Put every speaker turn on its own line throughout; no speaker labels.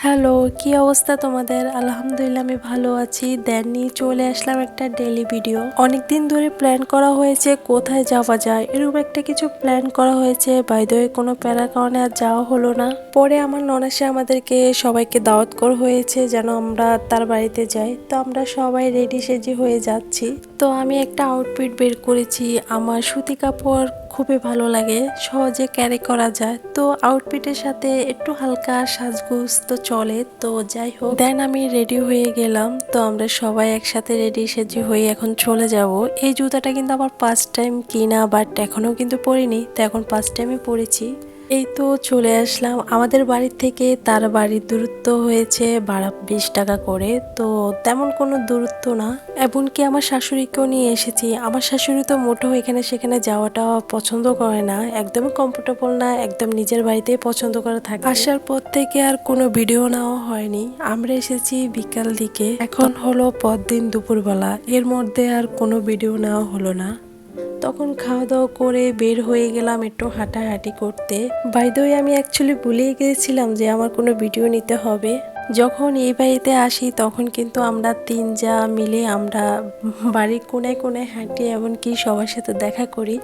Hello, কি অবস্থা তোমাদের? আলহামদুলিল্লাহ আমি ভালো আছি। দেন নিয়ে চলে আসলাম একটা ডেইলি ভিডিও। অনেকদিন ধরে প্ল্যান করা হয়েছে কোথায় যাওয়া যায়, এরকম একটা কিছু প্ল্যান করা হয়েছে। বাই দ্য ওয়ে কোনো প্যারার কারণে আর যাওয়া হলো না। পরে আমার ননাসে আমাদেরকে সবাইকে দাওয়াত করা হয়েছে যেন আমরা তার বাড়িতে যাই। তো আমরা সবাই রেডি সেজি হয়ে যাচ্ছি। তো আমি একটা আউটফিট বের করেছি। আমার সুতি কাপড় খুবই ভালো লাগে, সহজে ক্যারি করা যায়। তো আউটফিটের সাথে একটু হালকা সাজগোজ তো চলে। তো যাই হোক, দেন আমি রেডি হয়ে গেলাম। তো আমরা সবাই একসাথে রেডি সেজি হয়ে এখন চলে যাব। এই জুতাটা কিন্তু আমার ফার্স্ট টাইম কিনা, বাট এখনো কিন্তু পরিনি। তো এখন ফার্স্ট টাইমে পরেছি। এই তো চলে আসলাম। আমাদের বাড়ির থেকে তার বাড়ির দূরত্ব হয়েছে ভাড়া 20 টাকা করে। তো তেমন কোনো দূরত্ব না। এমনকি আমার শাশুড়িকেও নিয়ে এসেছি। আমার শাশুড়ি তো মোটেও এখানে সেখানে যাওয়াটা পছন্দ করে না, একদমই কমফোর্টেবল না, একদম নিজের বাড়িতেই পছন্দ করে থাকে। আসার পর থেকে আর কোনো ভিডিও নেওয়া হয়নি। আমরা এসেছি বিকাল দিকে, এখন হলো পরদিন দুপুরবেলা। এর মধ্যে আর কোনো ভিডিও নেওয়া হলো না। তখন খাওয়া দাওয়া করে বের হয়ে গেলাম একটু হাঁটাহাঁটি করতে। বাই দ্য ওয়ে, আমি অ্যাকচুয়ালি ভুলেই গিয়েছিলাম যে আমার কোনো ভিডিও নিতে হবে। যখন এই বাড়িতে আসি তখন কিন্তু আমরা তিন যা মিলে আমরা বাড়ির কোনায় কোনায় হাঁটি, এমনকি সবার সাথে দেখা করি।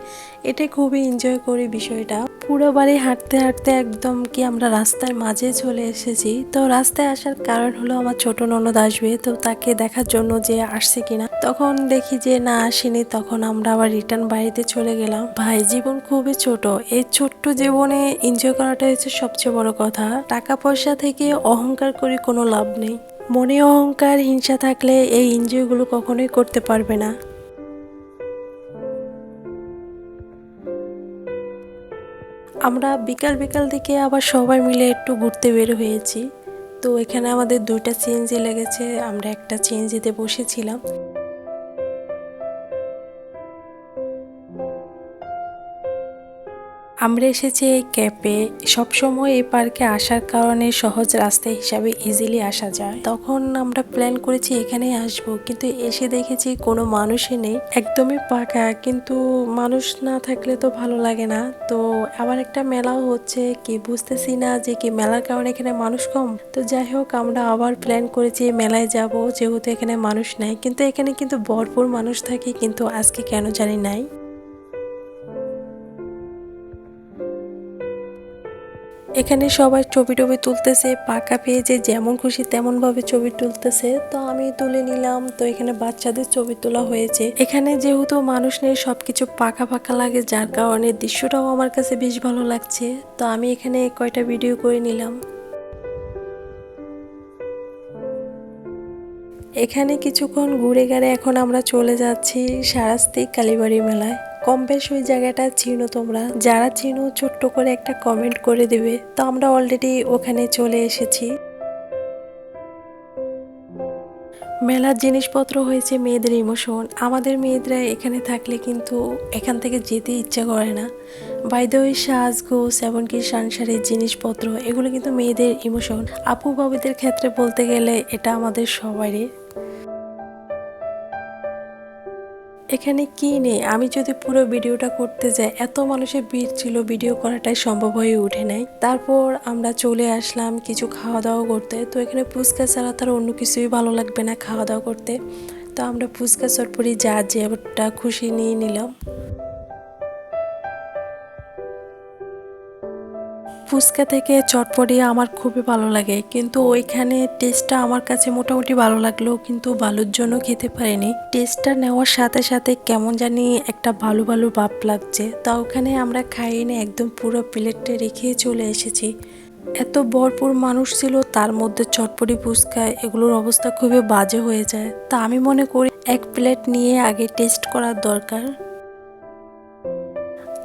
এটা খুবই এনজয় করি বিষয়টা। পুরো বাড়ি হাঁটতে হাঁটতে একদম কি আমরা রাস্তার মাঝে চলে এসেছি। তো রাস্তায় আসার কারণ হলো আমার ছোট ননদ আসবে, তো তাকে দেখার জন্য যে আসছে কিনা। তখন দেখি যে না, আসেনি। তখন আমরা আবার রিটার্ন বাড়িতে চলে গেলাম। ভাই, জীবন খুবই ছোট। এই ছোট্ট জীবনে এনজয় করাটা হচ্ছে সবচেয়ে বড় কথা। টাকা পয়সা থেকে অহংকার করে কোনো লাভ নেই। মনে অহংকার হিংসা থাকলে এই এনজয়গুলো কখনোই করতে পারবে না। আমরা বিকাল বিকাল দিকে আবার সবাই মিলে একটু ঘুরতে বের হয়েছি। তো এখানে আমাদের দুইটা সিএনজি লেগেছে, আমরা একটা সিএনজিতে বসেছিলাম। আমরা এসেছি এই ক্যাপে। সবসময় এই পার্কে আসার কারণে সহজ রাস্তা হিসাবে ইজিলি আসা যায়। তখন আমরা প্ল্যান করেছি এখানেই আসব, কিন্তু এসে দেখেছি কোনো মানুষই নেই, একদমই ফাঁকা। কিন্তু মানুষ না থাকলে তো ভালো লাগে না। তো আবার একটা মেলাও হচ্ছে, কি বুঝতেছি না যে কি মেলার কারণে এখানে মানুষ কম। তো যাই হোক, আমরা আবার প্ল্যান করেছি মেলায় যাব, যেহেতু এখানে মানুষ নাই। কিন্তু এখানে কিন্তু ভরপুর মানুষ থাকে, কিন্তু আজকে কেন জানি নাই। এখানে সবাই ছবি টবি তুলতেছে, পাকা পেয়েছে, যেমন খুশি তেমন ভাবে ছবি তুলতেছে। তো আমি তুলে নিলাম। তো এখানে বাচ্চাদের ছবি তোলা হয়েছে। এখানে যেহেতু মানুষ নেই, সবকিছু পাকা পাকা লাগে, যার কারণে দৃশ্যটাও আমার কাছে বেশ ভালো লাগছে। তো আমি এখানে কয়টা ভিডিও করে নিলাম। এখানে কিছুক্ষণ ঘুরে গেলে এখন আমরা চলে যাচ্ছি সারাস্তি কালীবাড়ি মেলায়। কম বেশ ওই জায়গাটা চিনো তোমরা? যারা চিনো ছোট্ট করে একটা কমেন্ট করে দেবে। তো আমরা অলরেডি ওখানে চলে এসেছি। মেলার জিনিসপত্র হয়েছে মেয়েদের ইমোশন। আমাদের মেয়েদের এখানে থাকলে কিন্তু এখান থেকে যেতে ইচ্ছা করে না। বাই দ্য ওয়ে, সাজগোজ এমনকি সংসারের জিনিসপত্র, এগুলো কিন্তু মেয়েদের ইমোশন। আপু ভাবিদের ক্ষেত্রে বলতে গেলে এটা আমাদের সবারই। এখানে কি নেই, আমি যদি পুরো ভিডিওটা করতে যাই, এত মানুষের ভিড় ছিল, ভিডিও করাটাই সম্ভব হয়ে ওঠে নাই। তারপর আমরা চলে আসলাম কিছু খাওয়া দাওয়া করতে। তো এখানে ফুচকা ছাড়া তার অন্য কিছুই ভালো লাগবে না খাওয়া দাওয়া করতে। তো আমরা ফুচকা চটপটি যা যেটা খুশি নিয়ে নিলাম। ফুচকা থেকে চটপটি আমার খুবই ভালো লাগে, কিন্তু ওইখানে টেস্টটা আমার কাছে মোটামুটি ভালো লাগলো, কিন্তু ভালোর জন্য খেতে পারিনি। টেস্টটা নেওয়ার সাথে সাথে কেমন জানি একটা ভালো ভালো ভাব লাগছে। তা ওখানে আমরা খাইনি, একদম পুরো প্লেটটা রেখে চলে এসেছি। এত ভরপুর মানুষ ছিল, তার মধ্যে চটপটি ফুচকা এগুলোর অবস্থা খুবই বাজে হয়ে যায়। তা আমি মনে করি এক প্লেট নিয়ে আগে টেস্ট করার দরকার।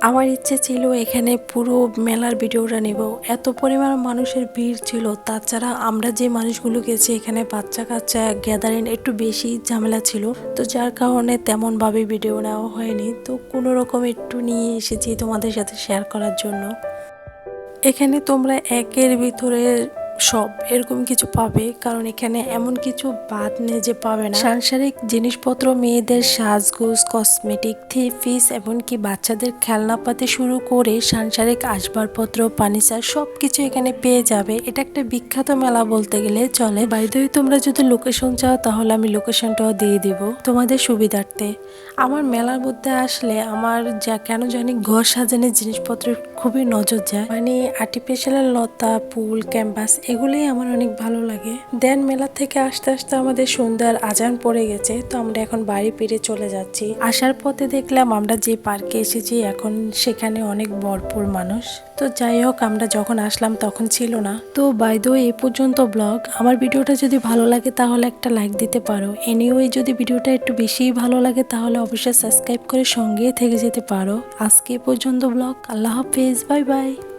আমার ইচ্ছে ছিল এখানে পুরো মেলার ভিডিওটা নেব। এত পরিমাণ মানুষের ভিড় ছিল, তাছাড়া আমরা যে মানুষগুলো গেছি এখানে বাচ্চা কাচ্চা গ্যাদারিং একটু বেশি ঝামেলা ছিল। তো যার কারণে তেমনভাবে ভিডিও নেওয়া হয়নি। তো কোনো রকম একটু নিয়ে এসেছি তোমাদের সাথে শেয়ার করার জন্য। এখানে তোমরা একের ভিতরে সব এরকম কিছু পাবে, কারণ এখানে এমন কিছু বাদ নেই যে পাবে না। সাংসারিক জিনিসপত্র, মেয়েদের সাজগোজ, কসমেটিক, থ্রি পিস, এমনকি বাচ্চাদের খেলনাপাতি শুরু করে সাংসারিক আসবাবপত্র, ফার্নিচার সবকিছু এখানে পেয়ে যাবে। এটা একটা বিখ্যাত মেলা বলতে গেলে চলে। বাই দ্য ওয়ে, তোমরা যদি লোকেশন চাও তাহলে আমি লোকেশনটাও দিয়ে দিব তোমাদের সুবিধার্থে। আমার মেলার মধ্যে আসলে আমার কেন জানি ঘর সাজানোর জিনিসপত্রের খুবই নজর যায়। মানে আর্টিফিশিয়াল লতা, ফুল, ক্যানভাস এগুলোই আমার অনেক ভালো লাগে। দেন মেলা থেকে আসতে আসতে আমাদের সন্ধ্যার আজান পড়ে গেছে, তো আমরা এখন বাড়ি ফিরে চলে যাচ্ছি। আসার পথে দেখলাম আমরা যে পার্কে এসেছি এখন সেখানে অনেক ভরপুর মানুষ। তো যাই হোক, আমরা যখন আসলাম তখন ছিল না। তো বাই দ্য ওয়ে, এই পর্যন্ত ব্লগ। আমার ভিডিওটা যদি ভালো লাগে তাহলে একটা লাইক দিতে পারো। এনিওয়ে, যদি ভিডিওটা একটু বেশিই ভালো লাগে তাহলে অবশ্যই সাবস্ক্রাইব করে সঙ্গেই থেকে যেতে পারো। আজকে এ পর্যন্ত ব্লগ। আল্লাহ হাফেজ, বাই বাই।